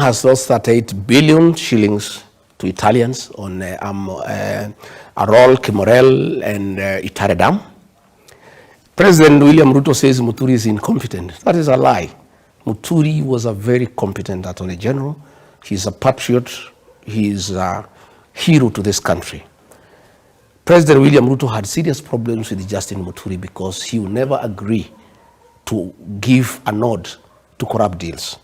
has lost 38 billion shillings to Italians on Arol, Kimorel, and Itare Dam. President William Ruto says Muturi is incompetent. That is a lie. Muturi was a very competent Attorney General. He's a patriot. He's a hero to this country. President William Ruto had serious problems with Justin Muturi because he would never agree to give a nod to corrupt deals.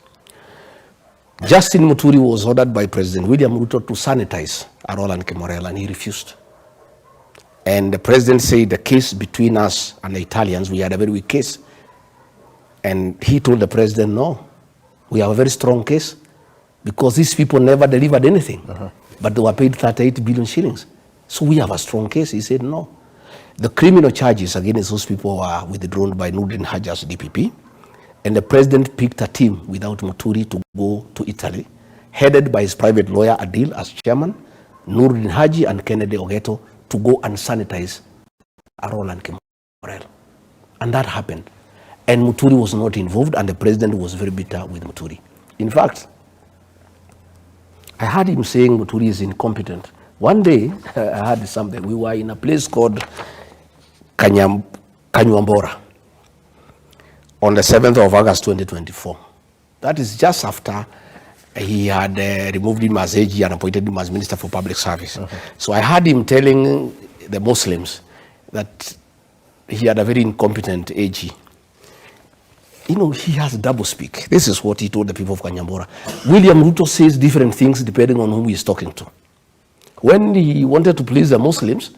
Justin Muturi was ordered by President William Ruto to sanitize Arol and Kimorel, and he refused. And the president said the case between us and the Italians, we had a very weak case. And he told the president, no, we have a very strong case because these people never delivered anything, but they were paid 38 billion shillings. So we have a strong case. He said, no. The criminal charges against those people were withdrawn by Nuruddin Haji as DPP. And the president picked a team without Muturi to go to Italy, headed by his private lawyer Adil as chairman, Nuruddin Haji and Kennedy Ogeto, to go and sanitize Arol and Kimorel. And that happened. And Muturi was not involved, and the president was very bitter with Muturi. In fact, I heard him saying Muturi is incompetent. One day, I heard something. We were in a place called Kanyuambora on the 7th of August 2024. That is just after he had removed him as AG and appointed him as Minister for Public Service. So I heard him telling the Muslims that he had a very incompetent AG. You know, he has double speak. This is what he told the people of Kanyambora. William Ruto says different things depending on who he is talking to. When he wanted to please the Muslims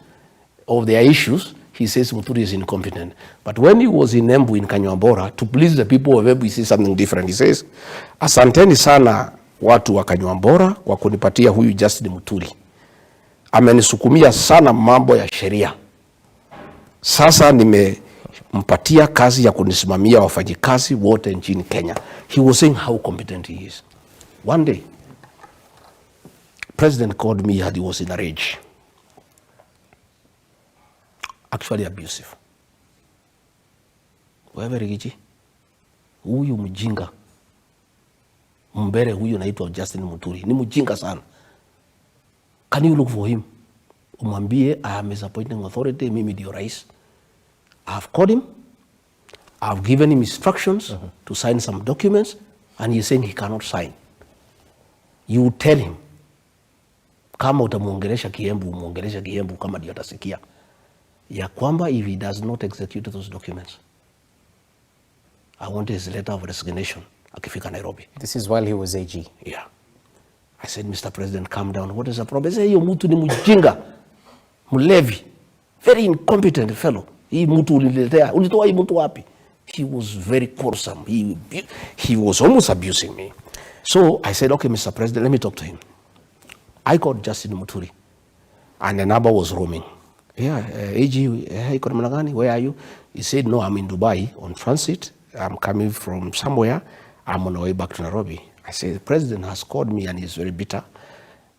of their issues, he says Muturi is incompetent. But when he was in Embu in Kanyambora, to please the people of Embu, he says something different. He says, asanteni sana watu wa Kanyambora kwa kunipatia huyu Justin Muturi. Amenisukumia sana mambo ya sheria. Sasa nimempatia kazi ya kunisimamia wafanyikazi wote nchini Kenya. He was saying how competent he is. One day, President called me and he was in a rage. Actually abusive. Wewe Rigiji, huyu mjinga, mbere huyu naitwa Justin Muturi, ni mjinga sana. Can you look for him? Umwambie, I am his appointing authority, mimi ndio rais. I have called him, I have given him instructions to sign some documents, and he is saying he cannot sign. You tell him, kama utamuongelesha Kiembu, umuongelesha Kiembu kama ndio atasikia. Ya kwamba if he does not execute those documents, I want his letter of resignation akifika Nairobi. This is while he was AG. Yeah. I said, Mr. President, calm down. What is the problem? He said, hiyo mtu ni mjinga, mlevi, very incompetent fellow. Hii mtu uliletea, ulitoa hii mtu wapi? He was very quarrelsome. He was almost abusing me. So I said, okay, Mr. President, let me talk to him. I called Justin Muturi, and the number was roaming. Yeah, AG, hey, where are you? He said, no, I'm in Dubai on transit. I'm coming from somewhere. I'm on the way back to Nairobi. I said, the president has called me and he's very bitter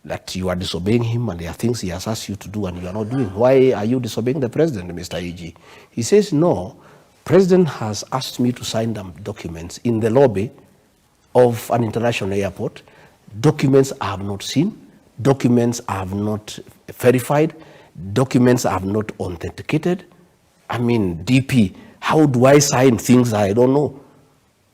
that you are disobeying him and there are things he has asked you to do and you are not doing. Why are you disobeying the president, Mr. AG? He says, no, president has asked me to sign them documents in the lobby of an international airport. Documents I have not seen. Documents I have not verified. Documents I have not authenticated. I mean, DP, how do I sign things I don't know?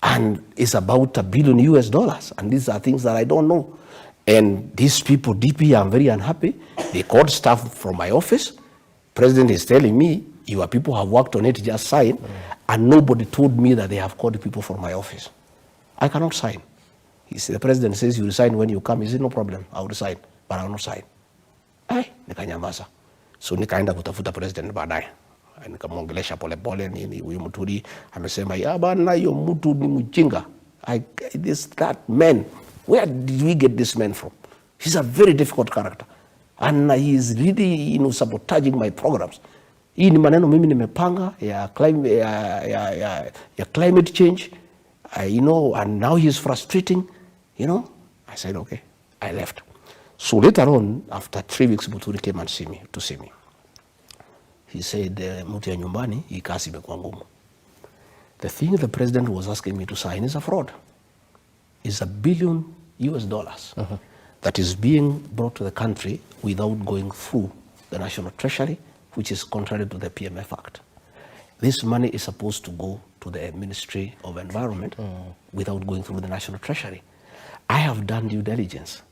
And it's about $1 billion US, and these are things that I don't know. And these people, DP, I'm very unhappy. They called staff from my office. President is telling me, your people have worked on it, just sign. And nobody told me that they have called people from my office. I cannot sign. The president says, you resign when you come. He said, no problem, I'll resign, but I will not sign. Nikanyamaza. So nikaenda kutafuta president baadaye. Nikamwongelesha pole pole nini huyu Muturi amesema ya bana hiyo mtu ni mjinga. That man, where did we get this man from? He's a very difficult character. And he is really, sabotaging my programs. Hii ni maneno mimi nimepanga ya climate change. And now he is frustrating, I said, okay, I left. So later on, after 3 weeks, Muturi came and see me. He said, mtu ya nyumbani, hii kazi imekuwa ngumu. The thing the president was asking me to sign is a fraud. It's $1 billion US dollars that is being brought to the country without going through the National Treasury, which is contrary to the PMF Act. This money is supposed to go to the Ministry of Environment without going through the National Treasury. I have done due diligence.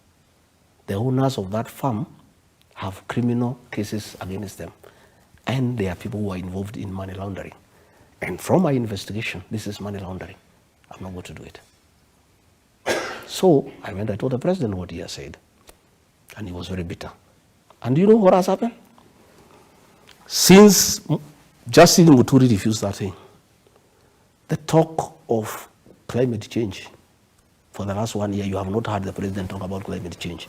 The owners of that farm have criminal cases against them, and there are people who are involved in money laundering. And from my investigation, this is money laundering. I'm not going to do it. So I told the president what he has said, and he was very bitter. And you know what has happened? Since Justin Muturi refused that thing, the talk of climate change, for the last 1 year, you have not heard the president talk about climate change.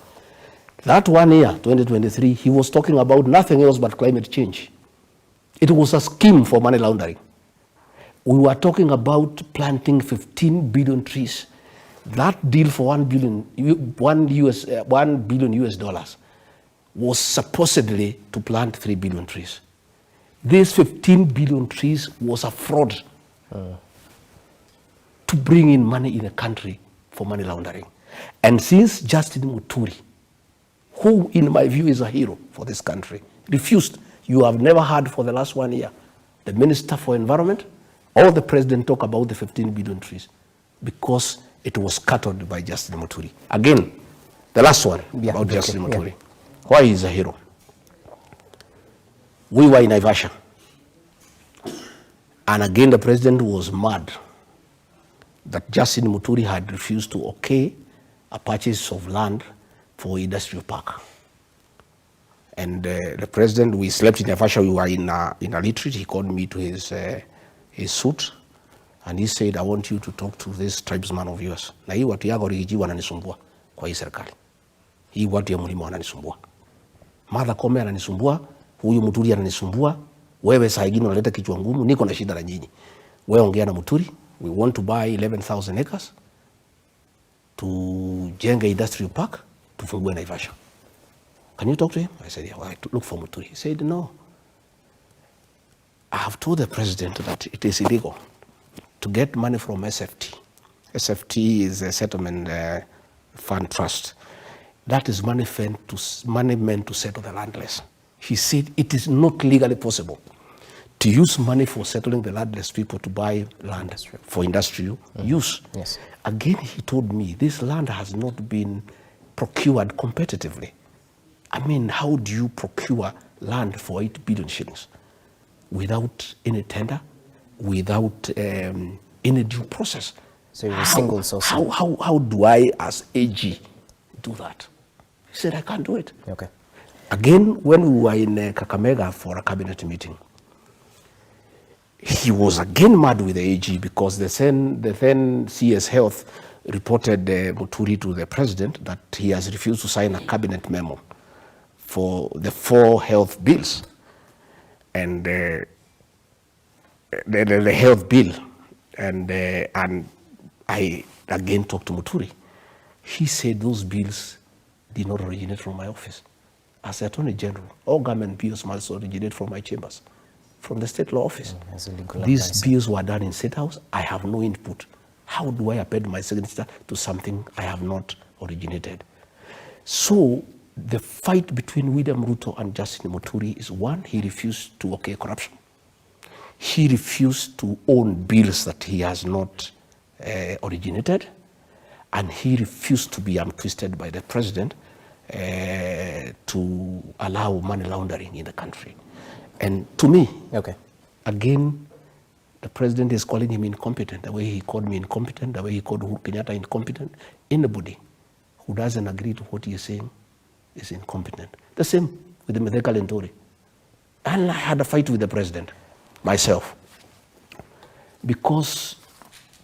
That 1 year, 2023, he was talking about nothing else but climate change. It was a scheme for money laundering. We were talking about planting 15 billion trees. That deal for $1 billion US dollars was supposedly to plant 3 billion trees. These 15 billion trees was a fraud to bring in money in the country for money laundering. And since Justin Muturi, who in my view is a hero for this country, refused, you have never heard for the last 1 year the Minister for Environment or the President talk about the 15 billion trees, because it was scuttled by Justin Muturi. Again, the last one about Justin Muturi. Why he is a hero? We were in Naivasha, and again the president was mad that Justin Muturi had refused to okay a purchase of land for industrial park. And the president, we slept in Naivasha, we were in a retreat. He called me to his suite, and he said, I want you to talk to this tribesman of yours. Na hii watu yako Rigiji wananisumbua kwa hii serikali. Hii watu ya mlima wananisumbua. Martha Koome ananisumbua, huyu Muturi ananisumbua, wewe saa ingine unaleta kichwa ngumu, niko na shida na nyinyi. Wewe ongea na Muturi, we want to buy 11,000 acres to jenga industrial park, tufungue Naivasha. Can you talk to him? I said, yeah, well, I look for Muturi. He said, no. I have told the president that it is illegal to get money from SFT. SFT is a settlement fund trust. That is money meant to settle the landless. He said it is not legally possible to use money for settling the landless people to buy land for industrial use. Yes. Again, he told me this land has not been procured competitively. I mean, how do you procure land for 8 billion shillings without any tender, without any due process? So you're a single source. How do I, as AG, do that? He said, I can't do it. Okay. Again, when we were in Kakamega for a cabinet meeting, he was again mad with the AG because the then CS Health reported Muturi to the president that he has refused to sign a cabinet memo for the 4 health bills. And the health bill, and I again talked to Muturi. He said those bills did not originate from my office. As Attorney General, all government bills must originate from my chambers, from the state law office. These bills were done in State House. I have no input. How do I append my signature to something I have not originated? So the fight between William Ruto and Justin Muturi is one, he refused to okay corruption. He refused to own bills that he has not originated, and he refused to be untwisted by the president to allow money laundering in the country. And to me, again, the president is calling him incompetent, the way he called me incompetent, the way he called Uhuru Kenyatta incompetent. Anybody who doesn't agree to what he is saying is incompetent. The same with the Mithika Linturi. And I had a fight with the president, myself, because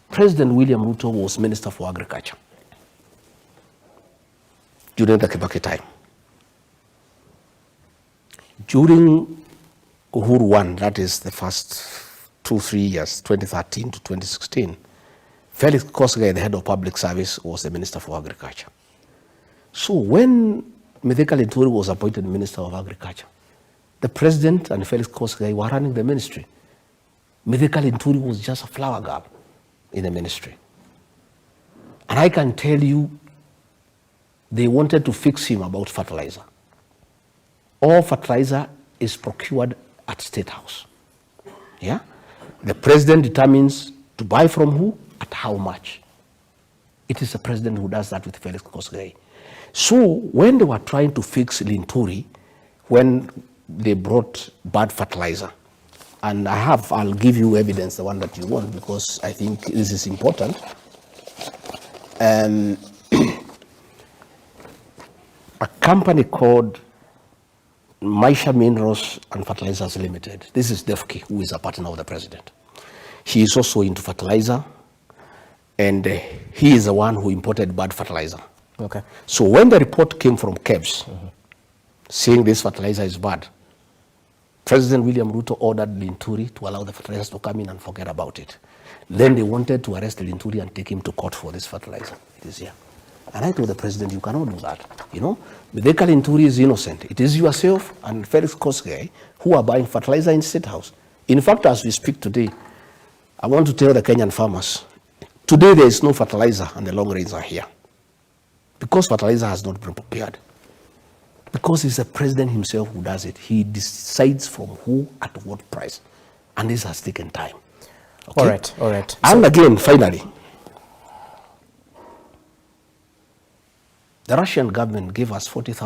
President William Ruto was Minister for Agriculture during the Kibaki time. During Uhuru 1, that is the first 2-3 years, 2013 to 2016, Felix Kosgei, the head of public service, was the Minister for Agriculture. So when Mithika Linturi was appointed Minister of Agriculture, the president and Felix Kosgei were running the ministry. Mithika Linturi was just a flower girl in the ministry. And I can tell you they wanted to fix him about fertilizer. All fertilizer is procured at State House. Yeah? The president determines to buy from who, at how much. It is the president who does that with Felix Kosgei. So when they were trying to fix Linturi, when they brought bad fertilizer, and I'll give you evidence, the one that you want, because I think this is important. A company called Maisha Minerals and Fertilizers Limited. This is Defki, who is a partner of the president. He is also into fertilizer, and he is the one who imported bad fertilizer. Okay. So when the report came from KEBS, saying this fertilizer is bad, President William Ruto ordered Linturi to allow the fertilizers to come in and forget about it. Then they wanted to arrest Linturi and take him to court for this fertilizer. It is here. And I told the president, you cannot do that. You know, Mithika Linturi is innocent. It is yourself and Felix Kosgei who are buying fertilizer in State House. In fact, as we speak today, I want to tell the Kenyan farmers, today there is no fertilizer and the long rains are here. Because fertilizer has not been prepared. Because it's the president himself who does it. He decides from who at what price. And this has taken time. Okay? All right, all right. And again, finally, the Russian government gave us 40,000